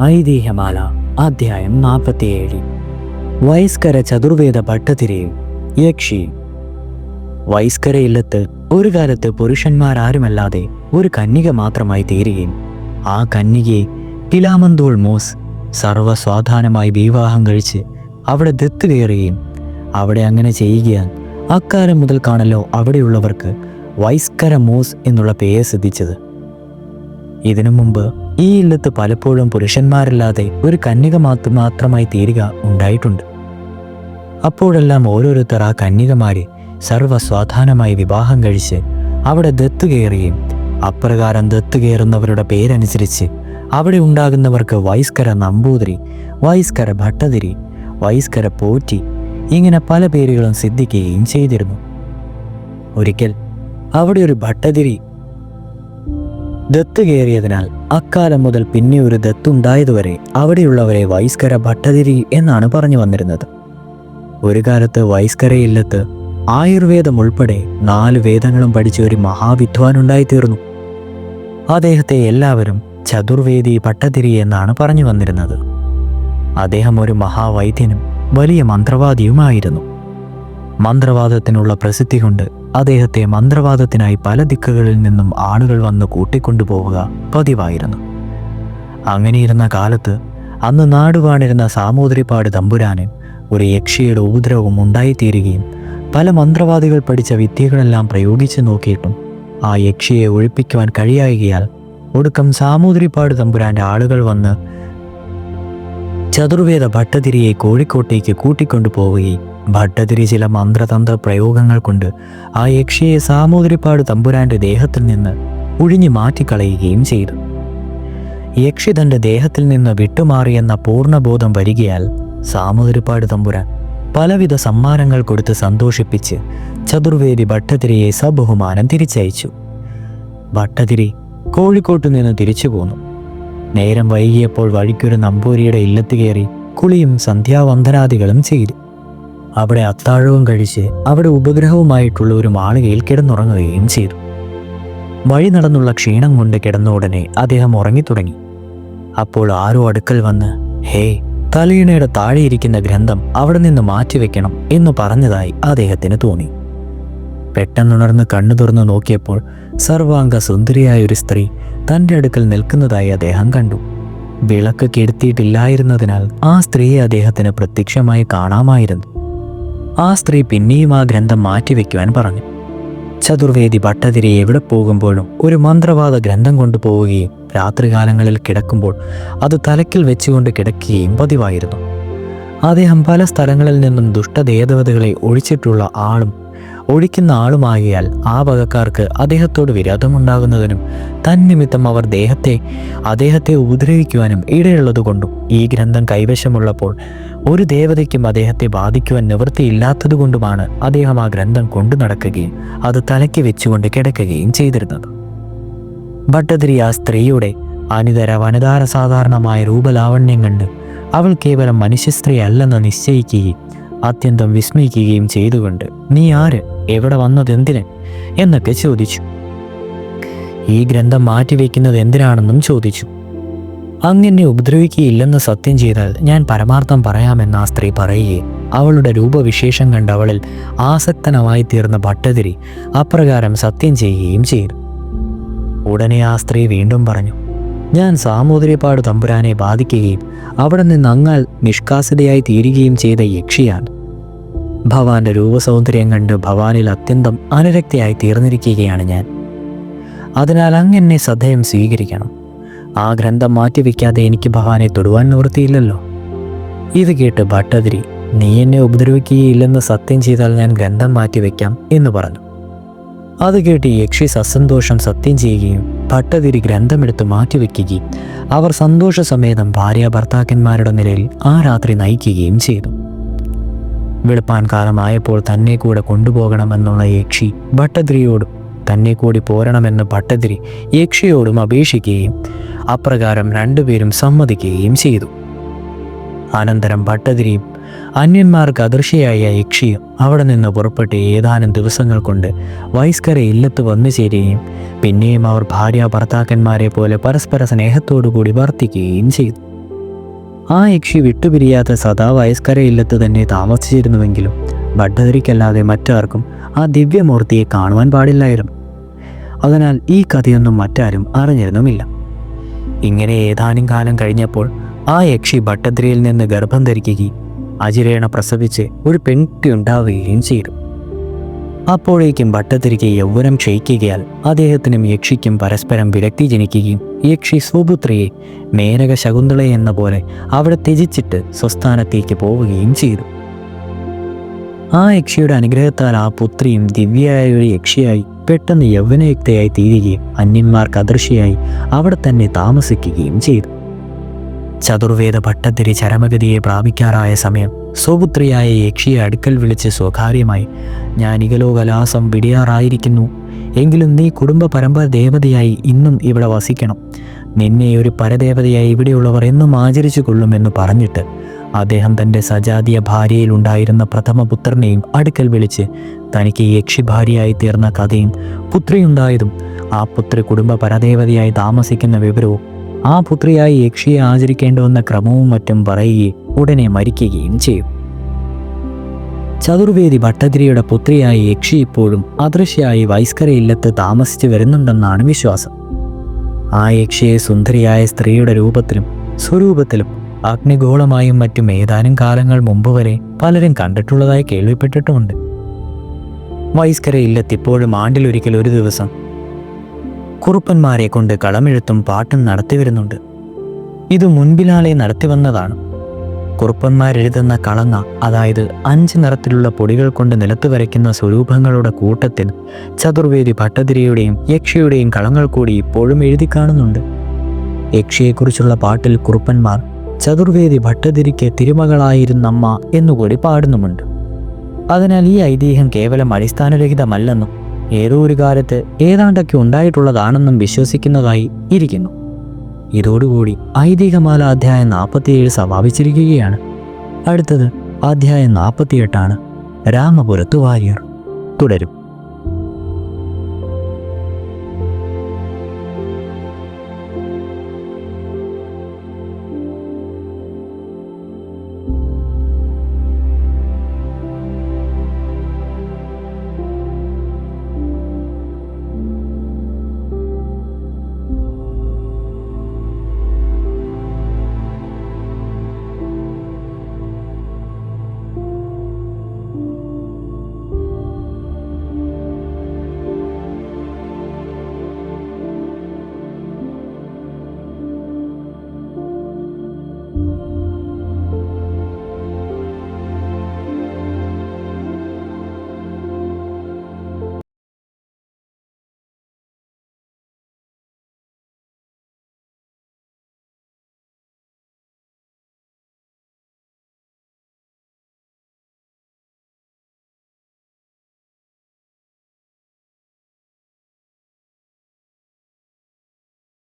ഐതിഹ്യമാല അധ്യായം 47. വൈസ്കര ചതുർവേദ ഭട്ടതിരിയും യക്ഷി. വൈസ്കര ഇല്ലത്ത് ഒരു കാലത്ത് പുരുഷന്മാരാരുമല്ലാതെ ഒരു കന്യക മാത്രമായി തീരുകയും ആ കന്യകയെ കിലാമന്തോൾ മോസ് സർവസ്വാധാനമായി വിവാഹം കഴിച്ച് അവിടെ ദത്ത് കയറുകയും അവിടെ അങ്ങനെ ചെയ്യുകയാൽ അക്കാലം മുതൽ കാണല്ലോ അവിടെയുള്ളവർക്ക് വൈസ്കര മോസ് എന്നുള്ള പേര് സിദ്ധിച്ചത്. ഇതിനു മുമ്പ് ഈ ഇല്ലത്ത് പലപ്പോഴും പുരുഷന്മാരല്ലാതെ ഒരു കന്യക മാത്രമായി തീരുക ഉണ്ടായിട്ടുണ്ട്. അപ്പോഴെല്ലാം ഓരോരുത്തർ ആ കന്യകമാരെ സർവസ്വാധാനമായി വിവാഹം കഴിച്ച് അവിടെ ദത്ത് കയറുകയും അപ്രകാരം ദത്ത് കയറുന്നവരുടെ പേരനുസരിച്ച് അവിടെ ഉണ്ടാകുന്നവർക്ക് വൈസ്കര നമ്പൂതിരി, വൈസ്കര ഭട്ടതിരി, വൈസ്കര പോറ്റി ഇങ്ങനെ പല പേരുകളും സിദ്ധിക്കുകയും ചെയ്തിരുന്നു. ഒരിക്കൽ അവിടെ ഒരു ഭട്ടതിരി ദത്ത് കയറിയതിനാൽ അക്കാലം മുതൽ പിന്നെ ഒരു ദത്തുണ്ടായതുവരെ അവിടെയുള്ളവരെ വൈസ്കര ഭട്ടതിരി എന്നാണ് പറഞ്ഞു വന്നിരുന്നത്. ഒരു കാലത്ത് വൈസ്കര ഇല്ലത്ത് ആയുർവേദം ഉൾപ്പെടെ 4 വേദങ്ങളും പഠിച്ച ഒരു മഹാവിദ്വാൻ ഉണ്ടായിത്തീർന്നു. അദ്ദേഹത്തെ എല്ലാവരും ചതുർവേദി ഭട്ടതിരി എന്നാണ് പറഞ്ഞു വന്നിരുന്നത്. അദ്ദേഹം ഒരു മഹാവൈദ്യനും വലിയ മന്ത്രവാദിയുമായിരുന്നു. മന്ത്രവാദത്തിനുള്ള പ്രസിദ്ധി കൊണ്ട് അദ്ദേഹത്തെ മന്ത്രവാദത്തിനായി പല ദിക്കുകളിൽ നിന്നും ആളുകൾ വന്ന് കൂട്ടിക്കൊണ്ടുപോവുക പതിവായിരുന്നു. അങ്ങനെയിരുന്ന കാലത്ത് അന്ന് നാടുവാണിരുന്ന സാമൂതിരിപ്പാട് തമ്പുരാന് ഒരു യക്ഷിയുടെ ഉപദ്രവം ഉണ്ടായിത്തീരുകയും പല മന്ത്രവാദികൾ പഠിച്ച വിദ്യകളെല്ലാം പ്രയോഗിച്ചു നോക്കിയിട്ടും ആ യക്ഷിയെ ഒഴിപ്പിക്കുവാൻ കഴിയായികയാൽ ഒടുക്കം സാമൂതിരിപ്പാട് തമ്പുരാൻ്റെ ആളുകൾ വന്ന് ചതുർവേദ ഭട്ടതിരിയെ കോഴിക്കോട്ടേക്ക് കൂട്ടിക്കൊണ്ടു പോവുകയും ഭട്ടതിരി ചില മന്ത്രതന്ത്ര പ്രയോഗങ്ങൾ കൊണ്ട് ആ യക്ഷിയെ സാമൂതിരിപ്പാട് തമ്പുരാൻ്റെ ദേഹത്തിൽ നിന്ന് ഒഴിഞ്ഞു മാറ്റിക്കളയുകയും ചെയ്തു. യക്ഷി തൻ്റെ ദേഹത്തിൽ നിന്ന് വിട്ടുമാറിയെന്ന പൂർണ്ണബോധം വരികയാൽ സാമൂതിരിപ്പാട് തമ്പുരാൻ പലവിധ സമ്മാനങ്ങൾ കൊടുത്ത് സന്തോഷിപ്പിച്ച് ചതുർവേദി ഭട്ടതിരിയെ സബഹുമാനം തിരിച്ചയച്ചു. ഭട്ടതിരി കോഴിക്കോട്ടു നിന്ന് തിരിച്ചു പോന്നു. നേരം വൈകിയപ്പോൾ വഴിക്കൊരു നമ്പൂരിയുടെ ഇല്ലത്ത് കയറി കുളിയും സന്ധ്യാവന്ദനാദികളും ചെയ്തു. അവിടെ അത്താഴവും കഴിച്ച് അവിടെ ഉപഗ്രഹവുമായിട്ടുള്ള ഒരു മാളികയിൽ കിടന്നുറങ്ങുകയും ചെയ്തു. വഴി നടന്നുള്ള ക്ഷീണം കൊണ്ട് കിടന്ന ഉടനെ അദ്ദേഹം ഉറങ്ങിത്തുടങ്ങി. അപ്പോൾ ആരോ അടുക്കൽ വന്ന് ഹേ, തലയിണയുടെ താഴെയിരിക്കുന്ന ഗ്രന്ഥം അവിടെ നിന്ന് മാറ്റിവെക്കണം എന്ന് പറഞ്ഞതായി അദ്ദേഹത്തിന് തോന്നി. പെട്ടെന്നുണർന്ന് കണ്ണു തുറന്നു നോക്കിയപ്പോൾ സർവാംഗ സുന്ദരിയായ ഒരു സ്ത്രീ തൻ്റെ അടുക്കൽ നിൽക്കുന്നതായി അദ്ദേഹം കണ്ടു. വിളക്ക് കെടുത്തിയിട്ടില്ലായിരുന്നതിനാൽ ആ സ്ത്രീയെ അദ്ദേഹത്തിന് പ്രത്യക്ഷമായി കാണാമായിരുന്നു. ആ സ്ത്രീ പിന്നെയും ആ ഗ്രന്ഥം മാറ്റിവെക്കുവാൻ പറഞ്ഞു. ചതുർവേദി ഭട്ടതിരി എവിടെ പോകുമ്പോഴും ഒരു മന്ത്രവാദ ഗ്രന്ഥം കൊണ്ടുപോവുകയും രാത്രികാലങ്ങളിൽ കിടക്കുമ്പോൾ അത് തലക്കിൽ വെച്ചുകൊണ്ട് കിടക്കുകയും പതിവായിരുന്നു. അദ്ദേഹം പല സ്ഥലങ്ങളിൽ നിന്നും ദുഷ്ടദേവതകളെ ഒഴിക്കുന്ന ആളുമാകിയാൽ ആ വകക്കാർക്ക് അദ്ദേഹത്തോട് വിരോധമുണ്ടാകുന്നതിനും തന്നിമിത്തം അവർ അദ്ദേഹത്തെ ഉപദ്രവിക്കുവാനും ഇടയുള്ളതുകൊണ്ടും ഈ ഗ്രന്ഥം കൈവശമുള്ളപ്പോൾ ഒരു ദേവതയ്ക്കും അദ്ദേഹത്തെ ബാധിക്കുവാൻ നിവൃത്തിയില്ലാത്തതുകൊണ്ടുമാണ് അദ്ദേഹം ആ ഗ്രന്ഥം കൊണ്ടു നടക്കുകയും അത് തലയ്ക്ക് വെച്ചുകൊണ്ട് കിടക്കുകയും ചെയ്തിരുന്നത്. ഭട്ടതിരി ആ സ്ത്രീയുടെ വനിതാര സാധാരണമായ രൂപലാവണ്യം കണ്ട് അവൾ കേവലം മനുഷ്യസ്ത്രീ അല്ലെന്ന് നിശ്ചയിക്കുകയും അത്യന്തം വിസ്മയിക്കുകയും ചെയ്തുകൊണ്ട് നീ ആര്, എവിടെ വന്നതെന്തിന് എന്നൊക്കെ ചോദിച്ചു. ഈ ഗ്രന്ഥം മാറ്റിവെക്കുന്നത് എന്തിനാണെന്നും ചോദിച്ചു. അങ്ങനെ ഉപദ്രവിക്കുകയില്ലെന്ന് സത്യം ചെയ്താൽ ഞാൻ പരമാർത്ഥം പറയാമെന്ന് ആ സ്ത്രീ പറയുകയും അവളുടെ രൂപവിശേഷം കണ്ട് അവളിൽ ആസക്തനമായി തീർന്ന ഭട്ടതിരി അപ്രകാരം സത്യം ചെയ്യുകയും ചെയ്തു. ഉടനെ ആ സ്ത്രീ വീണ്ടും പറഞ്ഞു, ഞാൻ സാമൂതിരിപ്പാട് തമ്പുരാനെ ബാധിക്കുകയും അവിടെ നിന്ന് അങ്ങാൽ നിഷ്കാസിതയായി തീരുകയും ചെയ്ത യക്ഷിയാണ്. ഭവാന്റെ രൂപസൗന്ദര്യം കണ്ട് ഭവാനിൽ അത്യന്തം അനുരക്തയായി തീർന്നിരിക്കുകയാണ് ഞാൻ. അതിനാൽ അങ്ങെന്നെ സദയം സ്വീകരിക്കണം. ആ ഗ്രന്ഥം മാറ്റിവെക്കാതെ എനിക്ക് ഭവാനെ തൊടുവാൻ നിവൃത്തിയില്ലല്ലോ. ഇത് കേട്ട് ഭട്ടതിരി നീ എന്നെ ഉപദ്രവിക്കുകയില്ലെന്ന് സത്യം ചെയ്താൽ ഞാൻ ഗ്രന്ഥം മാറ്റിവെക്കാം എന്ന് പറഞ്ഞു. അത് കേട്ട് യക്ഷി സസന്തോഷം സത്യം ചെയ്യുകയും ഭട്ടതിരി ഗ്രന്ഥമെടുത്ത് മാറ്റിവെക്കുകയും അവർ സന്തോഷസമേതം ഭാര്യ ഭർത്താക്കന്മാരുടെ നിലയിൽ ആ രാത്രി നയിക്കുകയും ചെയ്തു. വെളുപ്പാൻ കാലമായപ്പോൾ തന്നെ കൂടെ കൊണ്ടുപോകണമെന്നുള്ള യക്ഷി ഭട്ടതിരിയോടും തന്നെ കൂടി പോരണമെന്ന് ഭട്ടതിരി യക്ഷിയോടും അപേക്ഷിക്കുകയും അപ്രകാരം രണ്ടുപേരും സമ്മതിക്കുകയും ചെയ്തു. അനന്തരം ഭട്ടതിരിയും അന്യന്മാർക്ക് അദൃശ്യയായ യക്ഷിയും അവിടെ നിന്ന് പുറപ്പെട്ട് ഏതാനും ദിവസങ്ങൾ കൊണ്ട് വൈസ്കര ഇല്ലത്ത് വന്നു ചേരുകയും പിന്നെയും അവർ ഭാര്യ ഭർത്താക്കന്മാരെ പോലെ പരസ്പര സ്നേഹത്തോടുകൂടി വർത്തിക്കുകയും ചെയ്തു. ആ യക്ഷി വിട്ടുപിരിയാത്ത സദാ വയസ്കര ഇല്ലത്ത് തന്നെ താമസിച്ചിരുന്നുവെങ്കിലും ഭട്ടതിരിക്കല്ലാതെ മറ്റാർക്കും ആ ദിവ്യമൂർത്തിയെ കാണുവാൻ പാടില്ലായിരുന്നു. അതിനാൽ ഈ കഥയൊന്നും മറ്റാരും അറിഞ്ഞിരുന്നുമില്ല. ഇങ്ങനെ ഏതാനും കാലം കഴിഞ്ഞപ്പോൾ ആ യക്ഷി ഭട്ടതിരിയിൽ നിന്ന് ഗർഭം ധരിക്കുകയും അജിരേണ പ്രസവിച്ച് ഒരു പെൺകുട്ടി ഉണ്ടാവുകയും ചെയ്തു. അപ്പോഴേക്കും ഭട്ടതിരിക്ക് യൗവനം ക്ഷയിക്കുകയാൽ അദ്ദേഹത്തിനും യക്ഷിക്കും പരസ്പരം വിരക്തി ജനിക്കുകയും യക്ഷി സ്വപുത്രിയെ മേനക ശകുന്തള എന്ന പോലെ അവിടെ ത്യജിച്ചിട്ട് സ്വസ്ഥാനത്തേക്ക് പോവുകയും ചെയ്തു. ആ യക്ഷിയുടെ അനുഗ്രഹത്താൽ ആ പുത്രിയും ദിവ്യയായ ഒരു യക്ഷിയായി പെട്ടെന്ന് യൗവനയുക്തയായി തീരുകയും അന്യന്മാർക്ക് അദൃശ്യയായി അവിടെ തന്നെ താമസിക്കുകയും ചെയ്തു. ചതുർവേദ ഭട്ടതിരി ചരമഗതിയെ പ്രാപിക്കാറായ സമയം സ്വപുത്രിയായ യക്ഷിയെ അടുക്കൽ വിളിച്ച് സ്വകാര്യമായി, ഞാൻ ഇകലോകലാസം വിടിയാറായിരിക്കുന്നു, എങ്കിലും നീ കുടുംബ പരമ്പര ദേവതയായി ഇന്നും ഇവിടെ വസിക്കണം. നിന്നെ ഒരു പരദേവതയായി ഇവിടെയുള്ളവർ എന്നും ആചരിച്ചു കൊള്ളുമെന്ന് പറഞ്ഞിട്ട് അദ്ദേഹം തൻ്റെ സജാതീയ ഭാര്യയിലുണ്ടായിരുന്ന പ്രഥമ പുത്രനെയും അടുക്കൽ വിളിച്ച് തനിക്ക് യക്ഷി ഭാര്യയായി തീർന്ന കഥയും പുത്രിയുണ്ടായതും ആ പുത്രി കുടുംബ പരദേവതയായി താമസിക്കുന്ന വിവരവും ആ പുത്രിയായി യക്ഷിയെ ആചരിക്കേണ്ടുവന്ന ക്രമവും മറ്റും പറയുകയും ഉടനെ മരിക്കുകയും ചെയ്യും. ചതുർവേദി ഭട്ടതിരിയുടെ പുത്രിയായ യക്ഷി ഇപ്പോഴും അദൃശ്യയായി വൈസ്കര ഇല്ലത്ത് താമസിച്ചു വരുന്നുണ്ടെന്നാണ് വിശ്വാസം. ആ യക്ഷിയെ സുന്ദരിയായ സ്ത്രീയുടെ രൂപത്തിലും സ്വരൂപത്തിലും അഗ്നിഗോളമായും മറ്റും ഏതാനും കാലങ്ങൾ മുമ്പ് വരെ പലരും കണ്ടിട്ടുള്ളതായി കേൾവിപ്പെട്ടിട്ടുമുണ്ട്. വൈസ്കര ഇല്ലത്ത് ഇപ്പോഴും ആണ്ടിലൊരിക്കൽ ഒരു ദിവസം കുറുപ്പന്മാരെ കൊണ്ട് കളമെഴുത്തും പാട്ടും നടത്തി വരുന്നുണ്ട്. ഇത് മുൻപിലാലെ നടത്തി വന്നതാണ്. കുറുപ്പന്മാരെഴുതുന്ന കളങ്ങ, അതായത് 5 നിറത്തിലുള്ള പൊടികൾ കൊണ്ട് നിലത്ത് വരയ്ക്കുന്ന സ്വരൂപങ്ങളുടെ കൂട്ടത്തിൽ ചതുർവേദി ഭട്ടതിരിയുടെയും യക്ഷിയുടെയും കളങ്ങൾ കൂടി ഇപ്പോഴും എഴുതി കാണുന്നുണ്ട്. യക്ഷിയെക്കുറിച്ചുള്ള പാട്ടിൽ കുറുപ്പന്മാർ ചതുർവേദി ഭട്ടതിരിക്ക് തിരുമകളായിരുന്നമ്മ എന്നുകൂടി പാടുന്നുമുണ്ട്. അതിനാൽ ഈ ഐതിഹ്യം കേവലം അടിസ്ഥാനരഹിതമല്ലെന്നും ഏതോ ഒരു കാലത്ത് ഏതാണ്ടൊക്കെ ഉണ്ടായിട്ടുള്ളതാണെന്നും വിശ്വസിക്കുന്നതായി ഇരിക്കുന്നു. ഇതോടുകൂടി ഐതിഹ്യമാല അധ്യായം 47 സമാപിച്ചിരിക്കുകയാണ്. അടുത്തത് അധ്യായം 48 രാമപുരത്ത് വാര്യർ തുടരും.